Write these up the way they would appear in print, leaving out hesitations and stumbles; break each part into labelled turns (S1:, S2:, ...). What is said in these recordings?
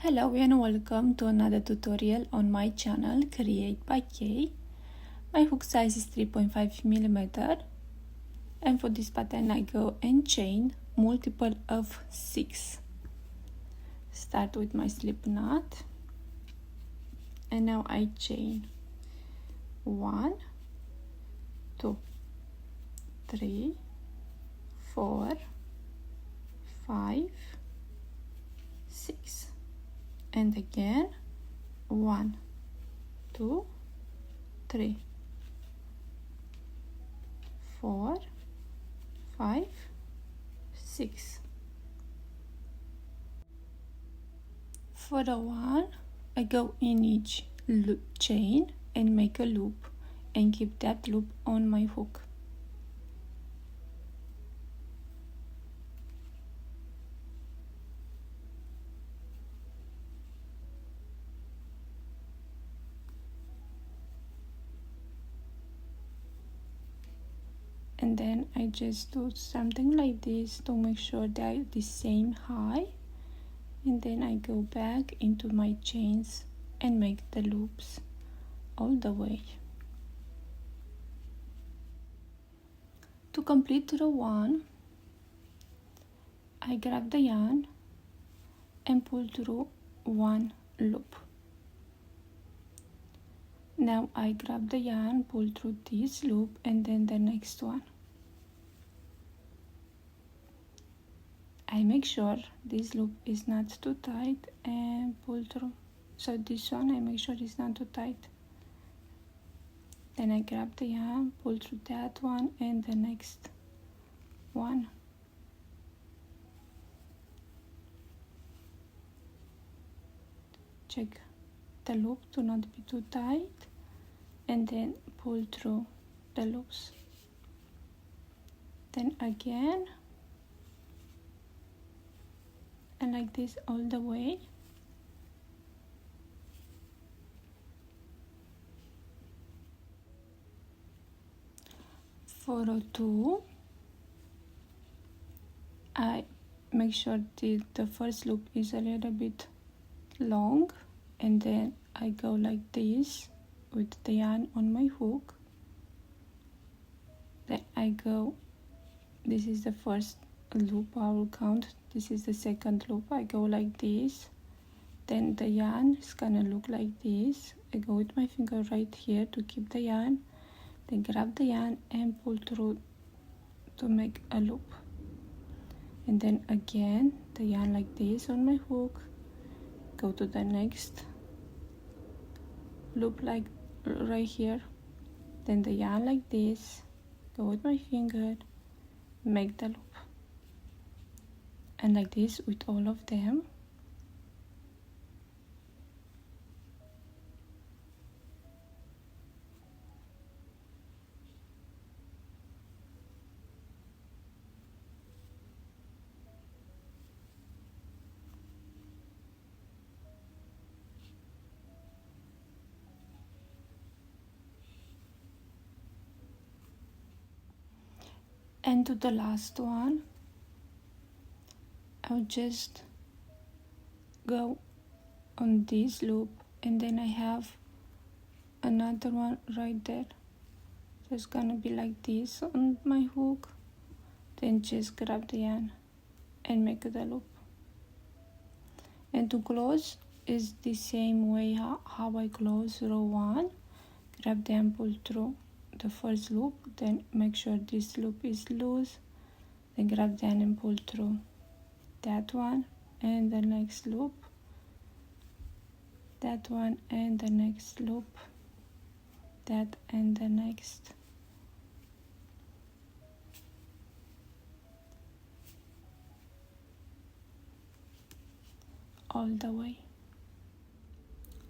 S1: Hello and welcome to another tutorial on my channel Create by Kay. My hook size is 3.5 millimeter, and for this pattern I go and chain multiple of 6. Start with my slip knot, and now I chain 1, 2, 3, 4, 5, 6. And again 1, 2, 3, 4, 5, 6. For the one, I go in each loop chain and make a loop and keep that loop on my hook. And then I just do something like this to make sure they're the same height, and then I go back into my chains and make the loops all the way. To complete the one, I grab the yarn and pull through one loop. Now I grab the yarn, pull through this loop, and then the next one. I make sure this loop is not too tight and pull through. So this one I make sure it's not too tight. Then I grab the yarn, pull through that one and the next one. Check the loop to not be too tight, and then pull through the loops. Then again, and like this all the way. For row 2, I make sure the first loop is a little bit long, and then I go like this with the yarn on my hook. Then I go, this is the first loop I will count, this is the second loop. I go like this, then the yarn is gonna look like this. I go with my finger right here to keep the yarn, then grab the yarn and pull through to make a loop, and then again the yarn like this on my hook, go to the next loop like right here, then the yarn like this, go with my finger, make the loop, and like this with all of them. And to the last one, I'll just go on this loop, and then I have another one right there. So it's gonna be like this on my hook, then just grab the yarn and make the loop. And to close is the same way how I close row 1. Grab the yarn, pull through the first loop, then make sure this loop is loose, then grab the yarn and pull through that one and the next loop, that one and the next loop, that and the next. All the way.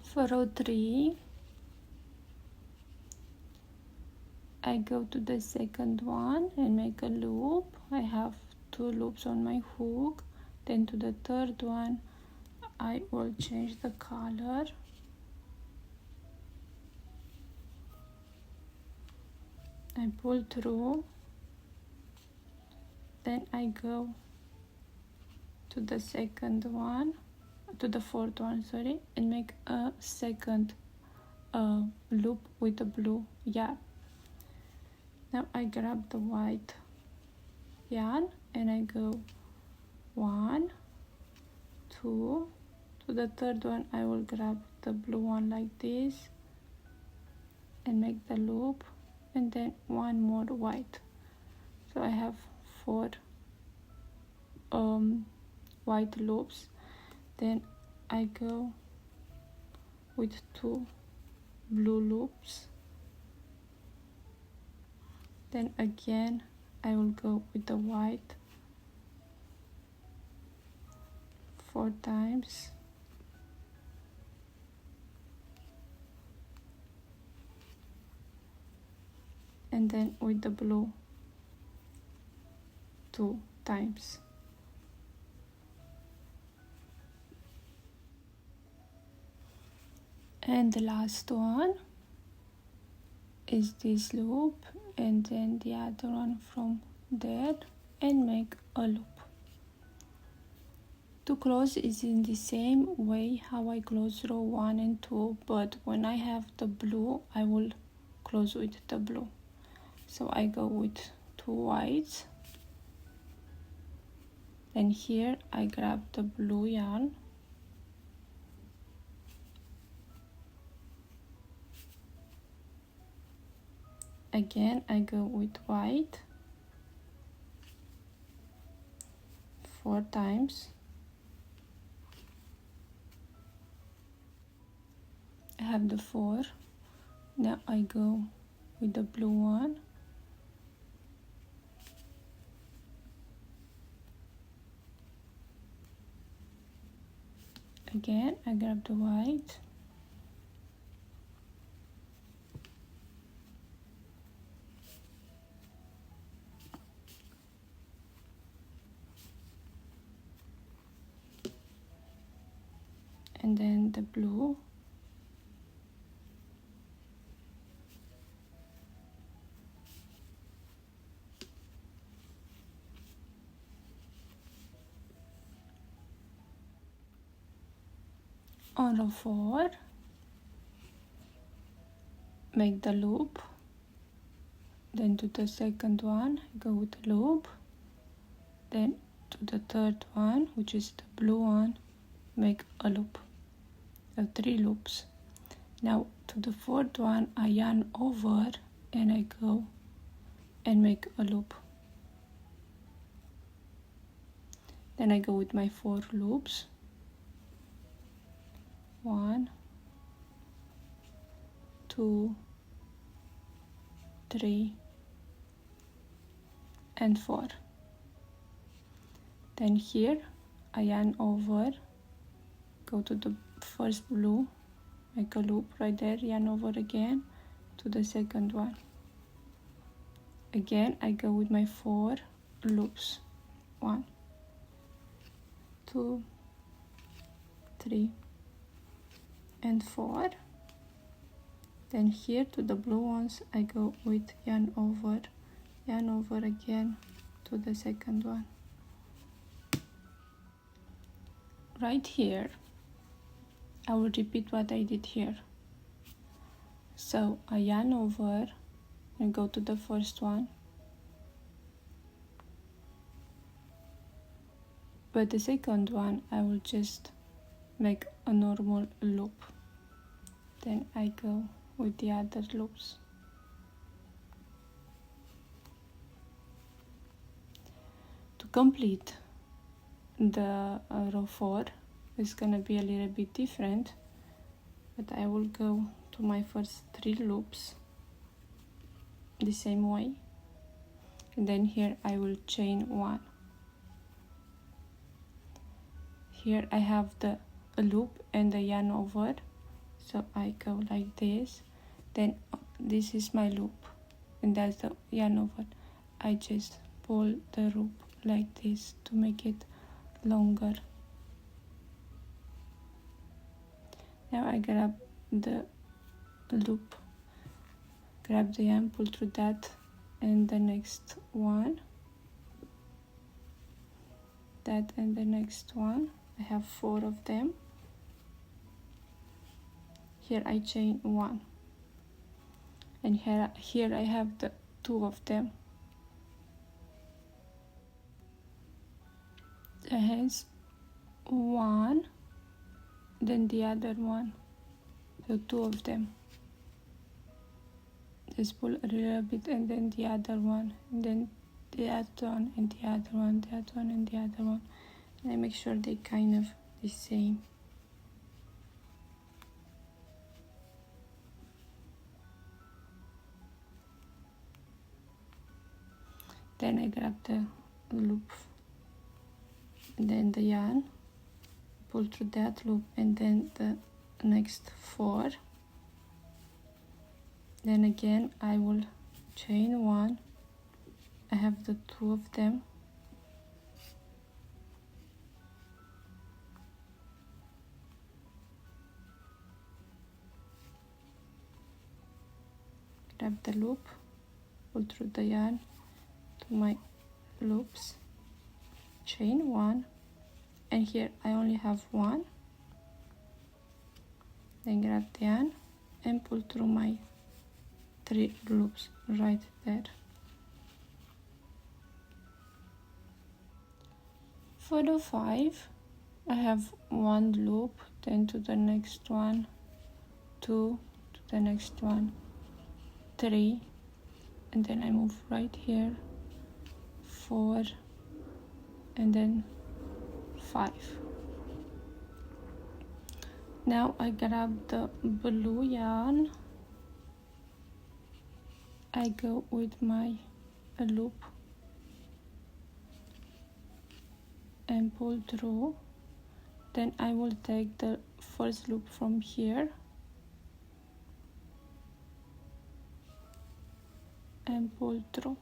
S1: For row 3, I go to the second one and make a loop. I have 2 loops on my hook. Then to the third one, I will change the color. I pull through, then I go to the second one, to the fourth one, sorry, and make a second loop with the blue yarn. Now I grab the white yarn and I go 1, 2. To the third one I will grab the blue one like this and make the loop, and then one more white. So I have 4 white loops. Then I go with 2 blue loops. Then again I will go with the white 4 times. And then with the blue 2 times. And the last one is this loop, and then the other one from there, and make a loop. To close is in the same way how I close row 1 and 2, but when I have the blue I will close with the blue. So I go with 2 whites, and here I grab the blue yarn, again I go with white 4 times. I have the 4. Now I go with the blue one, again I grab the white, and then the blue, on row 4 make the loop, then to the second one go with the loop, then to the third one, which is the blue one, make a loop of 3 loops. Now to the fourth one I yarn over and I go and make a loop. Then I go with my 4 loops, 1, 2, 3 and 4. Then here I yarn over, go to the first blue, make a loop right there, yarn over again to the second one. Again I go with my 4 loops, 1, 2, 3 and 4. Then here to the blue ones I go with yarn over again to the second one. Right here I will repeat what I did here. So I yarn over and go to the first one, but the second one I will just make a normal loop. Then I go with the other loops. To complete the row 4 is gonna be a little bit different, but I will go to my first 3 loops the same way, and then here I will chain 1. Here I have the loop and the yarn over, so I go like this, then this is my loop and that's the yarn over. I just pull the loop like this to make it longer. Now I grab the loop, grab the yarn, pull through that and the next one, that and the next one. I have 4 of them. here I chain 1, and here I have the 2 of them. The hands 1, then the other one, so 2 of them. Just pull a little bit, and then the other one, and then the other one, and the other one, the other one, and the other one, and I make sure they kind of the same. Then I grab the loop, and then the yarn, pull through that loop, and then the next 4. Then again I will chain 1. I have the 2 of them. Grab the loop, pull through the yarn to my loops, chain 1, and here I only have 1. Then grab the yarn and pull through my 3 loops right there. For the 5, I have 1 loop, then to the next one, 2 to the next one, 3, and then I move right here, 4, and then 5. Now I grab the blue yarn, I go with my loop and pull through. Then I will take the first loop from here and pull through.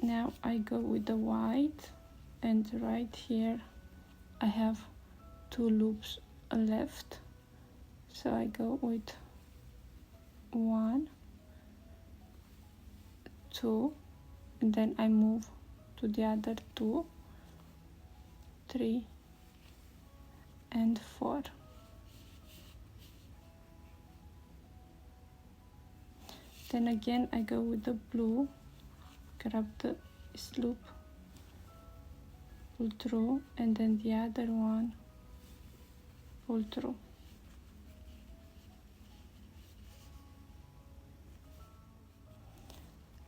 S1: Now I go with the white, and right here I have 2 loops left, so I go with 1, 2, and then I move to the other 2, 3, and 4. Then again I go with the blue, grab the loop, pull through, and then the other one, pull through.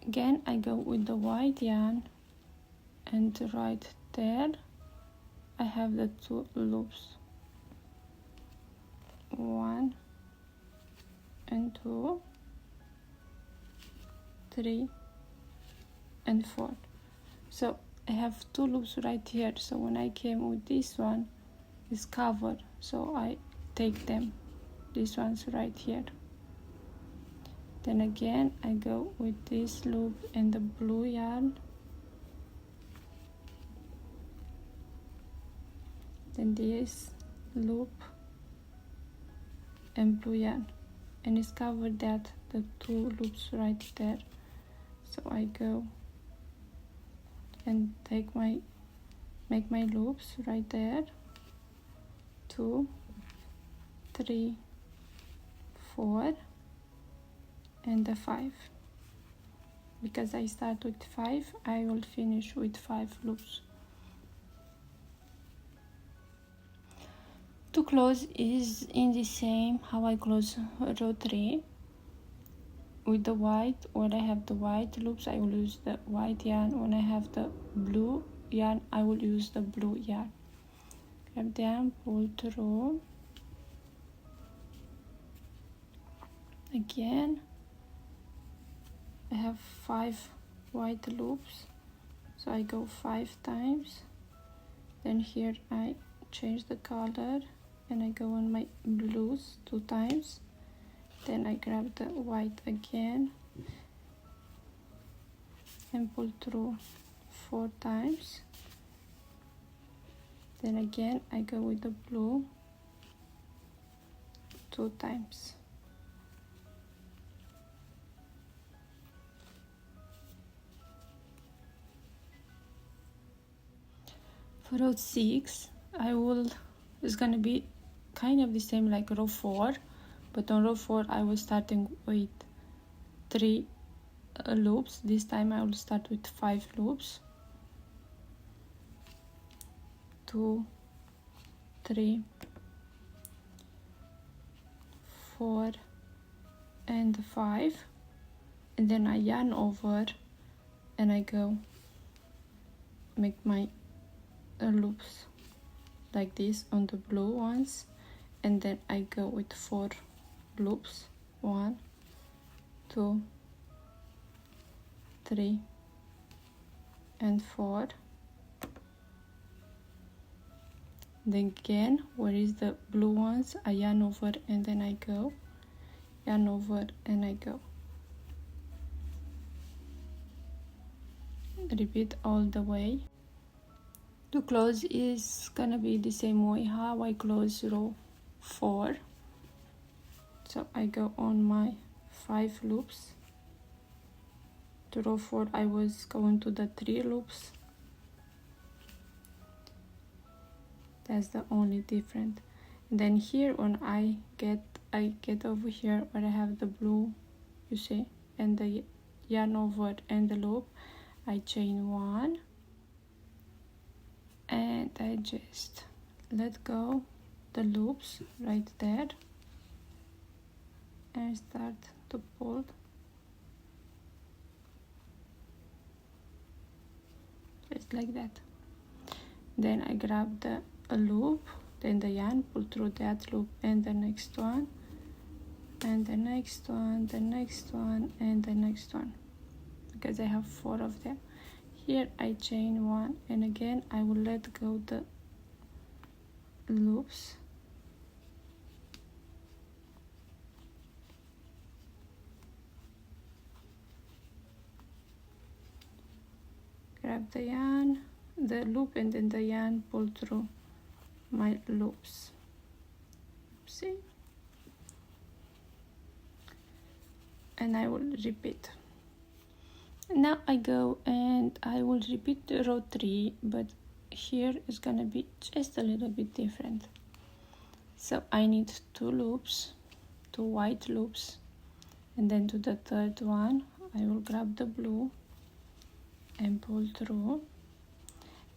S1: Again I go with the white yarn, and right there I have the 2 loops, 1 and 2, 3 and 4. So I have 2 loops right here, so when I came with this one, it's covered, so I take them, these ones right here. Then again I go with this loop and the blue yarn, then this loop and blue yarn, and it's covered that the 2 loops right there. So I go and make my loops right there, 2, 3, 4, and the 5. Because I start with 5, I will finish with 5 loops. To close is in the same how I close row 3 with the white. When I have the white loops, I will use the white yarn. When I have the blue yarn, I will use the blue yarn. Grab the yarn, pull through. Again I have 5 white loops, so I go 5 times. Then here I change the color and I go on my blues 2 times. Then I grab the white again and pull through 4 times. Then again I go with the blue 2 times. For row 6, it's gonna be kind of the same like row 4, but on row 4 I was starting with 3 loops. This time I will start with 5 loops. 2, 3, 4 and 5, and then I yarn over and I go make my loops like this on the blue ones, and then I go with 4 loops, 1, 2, 3 and 4. Then again, where is the blue ones, I yarn over and then I go, yarn over and I go. Repeat all the way. To close is gonna be the same way how I close row 4. So I go on my 5 loops. To row 4 I was going to the 3 loops. That's the only difference. And then here when I get over here where I have the blue, you see, and the yarn over and the loop, I chain 1 and I just let go the loops right there and start to pull. Just like that. Then I grab the loop, then the yarn, pull through that loop and the next one, and the next one, the next one, and the next one, because I have 4 of them. Here I chain 1 and again I will let go the loops. Grab the yarn, the loop, and then the yarn, pull through my loops. See? And I will repeat. Now I go and I will repeat the row 3, but here is gonna be just a little bit different. So I need 2 loops, 2 white loops, and then to the third one I will grab the blue and pull through,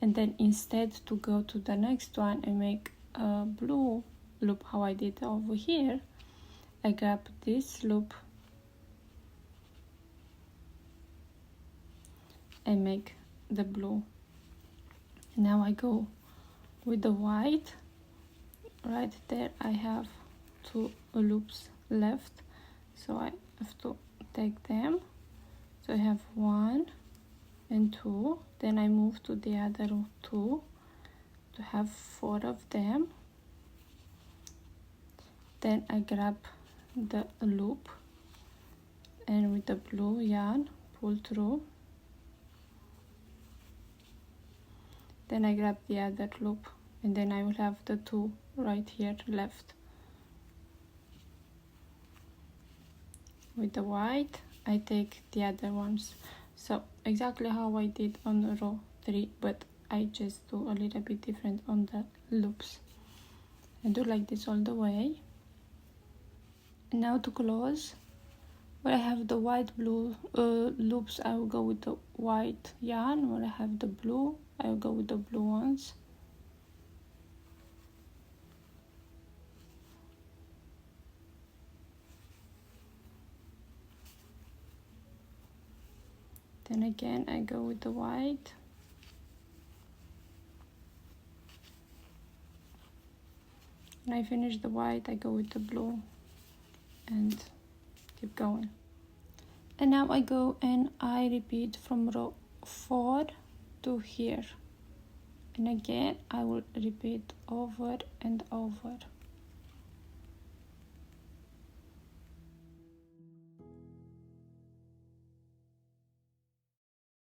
S1: and then instead to go to the next one and make a blue loop how I did over here, I grab this loop and make the blue. Now I go with the white. Right there I have 2 loops left, so I have to take them. So I have 1 and 2, then I move to the other 2 to have 4 of them. Then I grab the loop and with the blue yarn pull through. Then I grab the other loop and then I will have the 2 right here left. With the white I take the other ones. So exactly how I did on row 3, but I just do a little bit different on the loops. I do like this all the way. Now to close, where I have the white blue loops, I will go with the white yarn. Where I have the blue, I will go with the blue ones. Then again I go with the white. When I finish the white, I go with the blue and keep going. And now I go and I repeat from row 4 to here. And again I will repeat over and over.